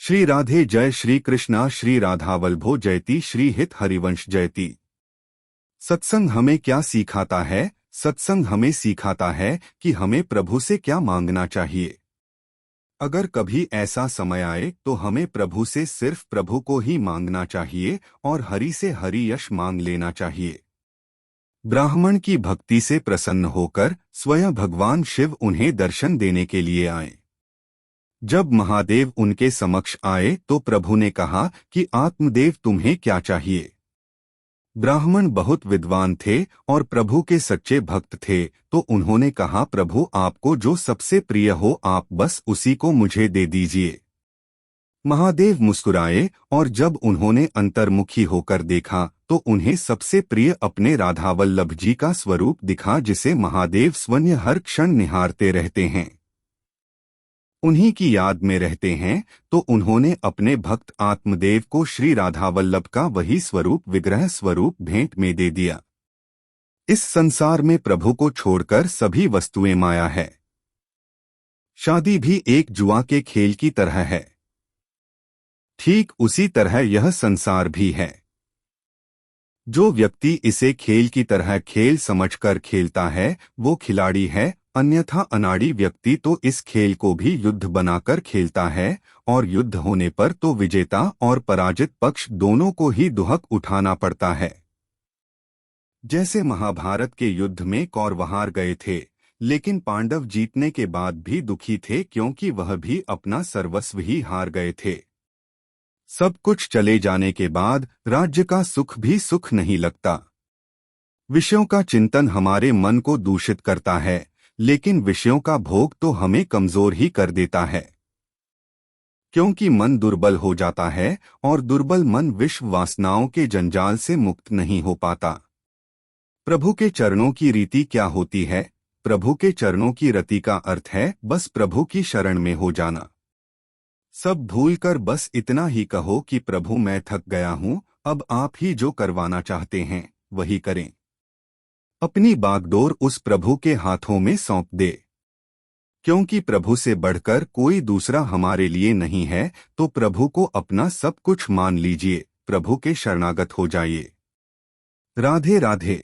श्री राधे जय श्री कृष्णा श्री राधावल्लभो जयति श्री हित हरिवंश जयति। सत्संग हमें क्या सिखाता है? सत्संग हमें सिखाता है कि हमें प्रभु से क्या मांगना चाहिए। अगर कभी ऐसा समय आए तो हमें प्रभु से सिर्फ प्रभु को ही मांगना चाहिए और हरि से हरि यश मांग लेना चाहिए। ब्राह्मण की भक्ति से प्रसन्न होकर स्वयं भगवान शिव उन्हें दर्शन देने के लिए आए। जब महादेव उनके समक्ष आए तो प्रभु ने कहा कि आत्मदेव तुम्हें क्या चाहिए। ब्राह्मण बहुत विद्वान थे और प्रभु के सच्चे भक्त थे, तो उन्होंने कहा प्रभु आपको जो सबसे प्रिय हो आप बस उसी को मुझे दे दीजिए। महादेव मुस्कुराए और जब उन्होंने अंतर्मुखी होकर देखा तो उन्हें सबसे प्रिय अपने राधावल्लभ जी का स्वरूप दिखा, जिसे महादेव स्वयं हर क्षण निहारते रहते हैं, उन्हीं की याद में रहते हैं। तो उन्होंने अपने भक्त आत्मदेव को श्री राधावल्लभ का वही स्वरूप विग्रह स्वरूप भेंट में दे दिया। इस संसार में प्रभु को छोड़कर सभी वस्तुएं माया है। शादी भी एक जुआ के खेल की तरह है, ठीक उसी तरह यह संसार भी है। जो व्यक्ति इसे खेल की तरह खेल समझकर खेलता है वो खिलाड़ी है, अन्यथा अनाड़ी व्यक्ति तो इस खेल को भी युद्ध बनाकर खेलता है और युद्ध होने पर तो विजेता और पराजित पक्ष दोनों को ही दुहक उठाना पड़ता है। जैसे महाभारत के युद्ध में कौरव हार गए थे, लेकिन पांडव जीतने के बाद भी दुखी थे क्योंकि वह भी अपना सर्वस्व ही हार गए थे। सब कुछ चले जाने के बाद राज्य का सुख भी सुख नहीं लगता। विषयों का चिंतन हमारे मन को दूषित करता है, लेकिन विषयों का भोग तो हमें कमजोर ही कर देता है, क्योंकि मन दुर्बल हो जाता है और दुर्बल मन विश्व वासनाओं के जंजाल से मुक्त नहीं हो पाता। प्रभु के चरणों की रीति क्या होती है? प्रभु के चरणों की रति का अर्थ है बस प्रभु की शरण में हो जाना। सब भूलकर बस इतना ही कहो कि प्रभु मैं थक गया हूँ, अब आप ही जो करवाना चाहते हैं वही करें। अपनी बागडोर उस प्रभु के हाथों में सौंप दे, क्योंकि प्रभु से बढ़कर कोई दूसरा हमारे लिए नहीं है। तो प्रभु को अपना सब कुछ मान लीजिए, प्रभु के शरणागत हो जाइए। राधे राधे।